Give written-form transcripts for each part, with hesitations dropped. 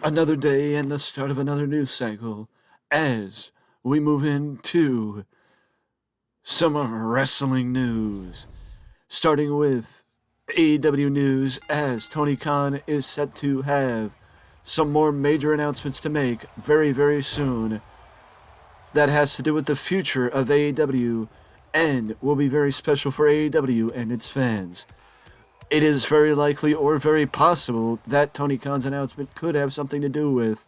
Another day and the start of another news cycle as we move into some wrestling news. Starting with AEW news as Tony Khan is set to have some more major announcements to make very, very soon. That has to do with the future of AEW and will be very special for AEW and its fans. It is very likely or very possible that Tony Khan's announcement could have something to do with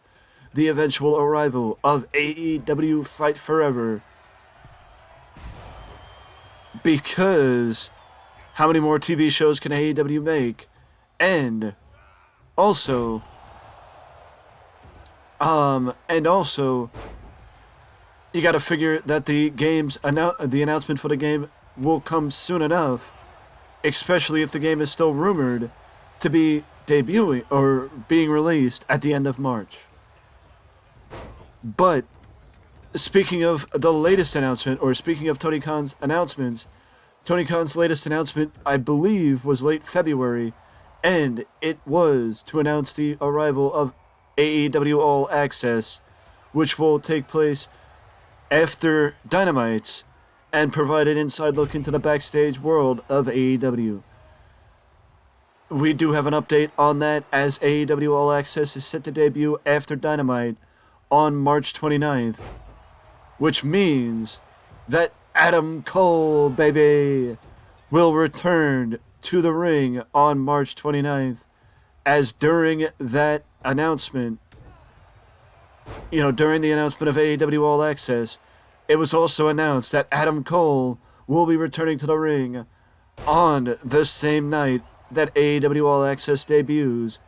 the eventual arrival of AEW Fight Forever. Because how many more TV shows can AEW make? And also, you gotta figure that the announcement for the game will come soon enough, especially if the game is still rumored to be debuting or being released at the end of March. But speaking of the latest announcement, or speaking of Tony Khan's announcements, Tony Khan's latest announcement, I believe, was late February, and it was to announce the arrival of AEW All Access, which will take place after Dynamite's and provide an inside look into the backstage world of AEW. We do have an update on that as AEW All Access is set to debut after Dynamite on March 29th, which means that Adam Cole, baby, will return to the ring on March 29th, as during that announcement, during the announcement of AEW All Access, it was also announced that Adam Cole will be returning to the ring on the same night that AEW All Access debuts.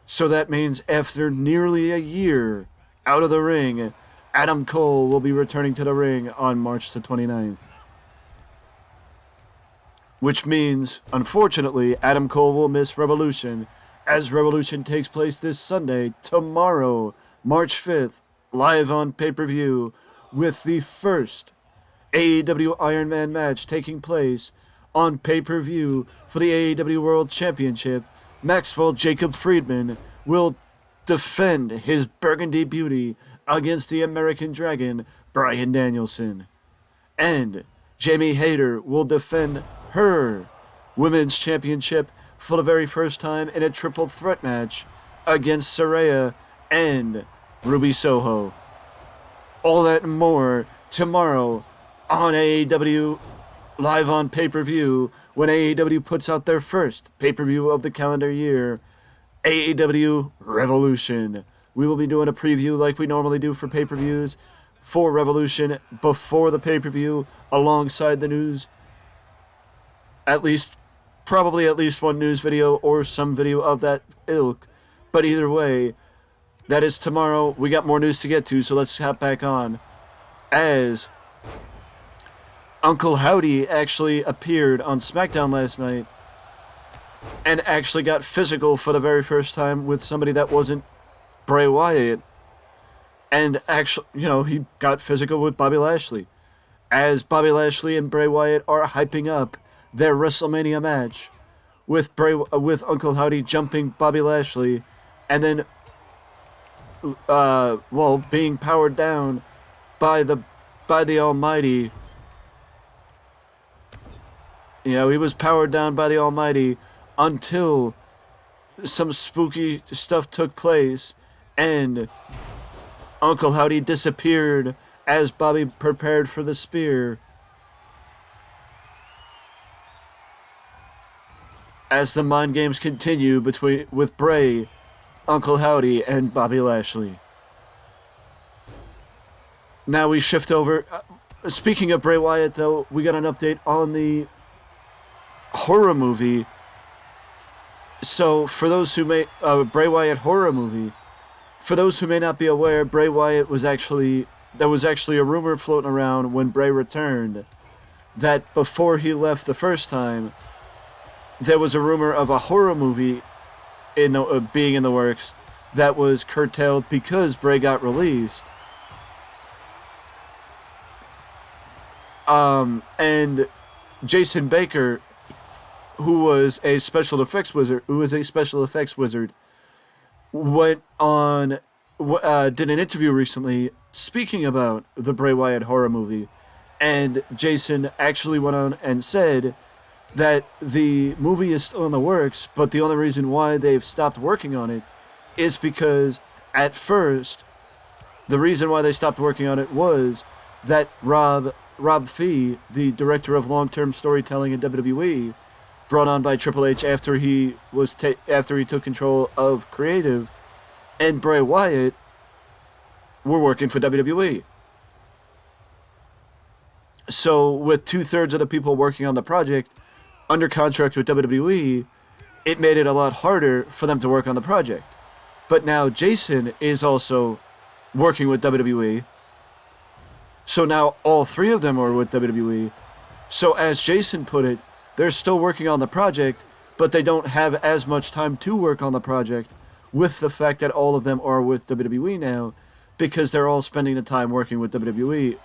So that means after nearly a year out of the ring, Adam Cole will be returning to the ring on March the 29th. Which means, unfortunately, Adam Cole will miss Revolution, as Revolution takes place this Sunday, tomorrow, March 5th, live on pay-per-view, with the first AEW Iron Man match taking place on pay-per-view for the AEW World Championship. Maxwell Jacob Friedman will defend his Burgundy Beauty against the American Dragon, Bryan Danielson. And Jamie Hayter will defend her Women's Championship for the very first time in a triple threat match against Saraya and Ruby Soho. All that and more tomorrow on AEW live on pay-per-view when AEW puts out their first pay-per-view of the calendar year, AEW Revolution. We will be doing a preview like we normally do for pay-per-views for Revolution before the pay-per-view alongside the news. Probably at least one news video or some video of that ilk. But either way, that is tomorrow. We got more news to get to, so let's hop back on. As Uncle Howdy actually appeared on SmackDown last night and actually got physical for the very first time with somebody that wasn't Bray Wyatt. And actually, he got physical with Bobby Lashley. As Bobby Lashley and Bray Wyatt are hyping up their WrestleMania match with Uncle Howdy jumping Bobby Lashley and then being powered down by the Almighty. He was powered down by the Almighty until some spooky stuff took place and Uncle Howdy disappeared as Bobby prepared for the spear. As the mind games continue with Bray, Uncle Howdy, and Bobby Lashley. Now we shift over. Speaking of Bray Wyatt, though, we got an update on the horror movie. So, for those who may... Bray Wyatt horror movie. For those who may not be aware, Bray Wyatt was actually... There was actually a rumor floating around when Bray returned that before he left the first time, there was a rumor of a horror movie being in the works that was curtailed because Bray got released. And Jason Baker, who was a special effects wizard, went on, did an interview recently speaking about the Bray Wyatt horror movie, and Jason actually went on and said that the movie is still in the works, but the only reason why they've stopped working on it is because at first, the reason why they stopped working on it was that Rob Fee, the director of long-term storytelling in WWE, brought on by Triple H after he took control of creative, and Bray Wyatt were working for WWE. So with 2/3 of the people working on the project under contract with WWE, it made it a lot harder for them to work on the project. But now Jason is also working with WWE. So now all three of them are with WWE. So as Jason put it, they're still working on the project, but they don't have as much time to work on the project with the fact that all of them are with WWE now, because they're all spending the time working with WWE.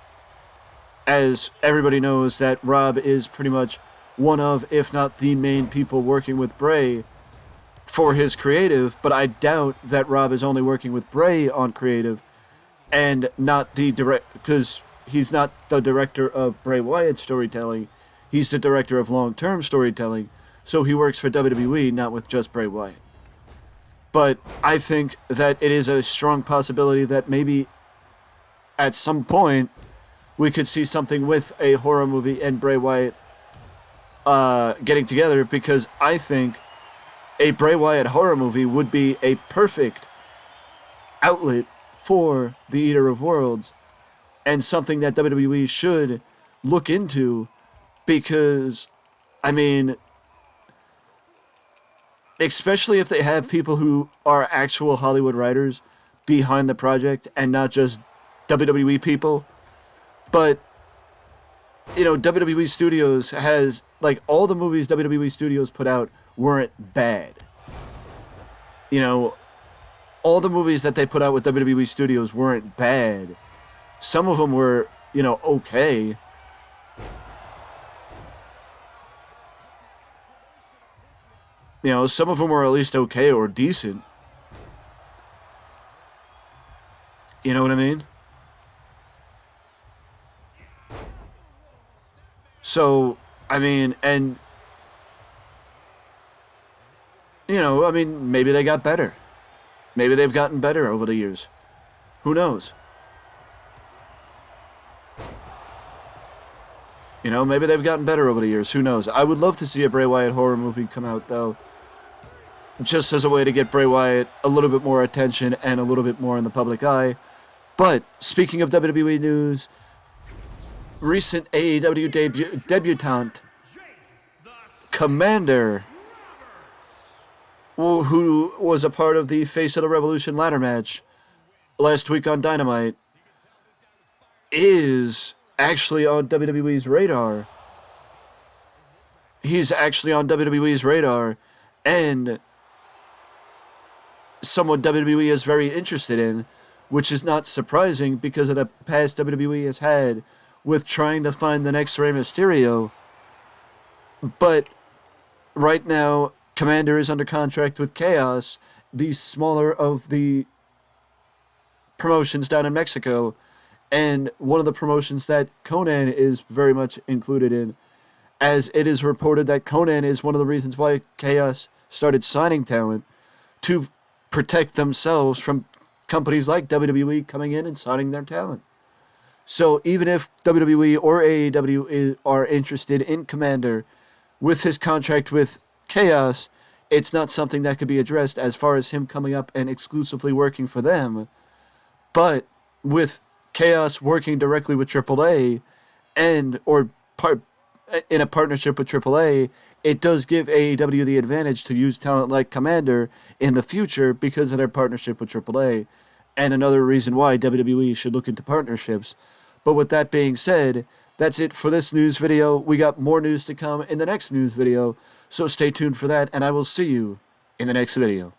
As everybody knows that Rob is pretty much one of, if not the main people working with Bray for his creative, but I doubt that Rob is only working with Bray on creative and not the direct, because he's not the director of Bray Wyatt storytelling, he's the director of long-term storytelling, so he works for WWE, not with just Bray Wyatt. But I think that it is a strong possibility that maybe at some point we could see something with a horror movie and Bray Wyatt getting together, because I think a Bray Wyatt horror movie would be a perfect outlet for the Eater of Worlds, and something that WWE should look into, because, I mean, especially if they have people who are actual Hollywood writers behind the project and not just WWE people. But, you know, WWE Studios has, like, all the movies WWE Studios put out weren't bad. You know, all the movies that they put out with WWE Studios weren't bad. Some of them were, you know, okay. You know, some of them were at least okay or decent. You know what I mean? So, I mean, and, you know, I mean, maybe they got better. Maybe they've gotten better over the years. Who knows? You know, maybe they've gotten better over the years. Who knows? I would love to see a Bray Wyatt horror movie come out, though, just as a way to get Bray Wyatt a little bit more attention and a little bit more in the public eye. But, speaking of WWE news, recent AEW debutante, Commander, who was a part of the Face of the Revolution ladder match last week on Dynamite, is actually on WWE's radar. He's actually on WWE's radar, and someone WWE is very interested in, which is not surprising because of the past WWE has had with trying to find the next Rey Mysterio. But right now, Commander is under contract with Chaos, the smaller of the promotions down in Mexico, and one of the promotions that Conan is very much included in, as it is reported that Conan is one of the reasons why Chaos started signing talent to protect themselves from companies like WWE coming in and signing their talent. So even if WWE or AEW are interested in Commander with his contract with Chaos, it's not something that could be addressed as far as him coming up and exclusively working for them. But with Chaos working directly with AAA in a partnership with AAA, it does give AEW the advantage to use talent like Commander in the future because of their partnership with AAA. And another reason why WWE should look into partnerships. But with that being said, that's it for this news video. We got more news to come in the next news video, so stay tuned for that, and I will see you in the next video.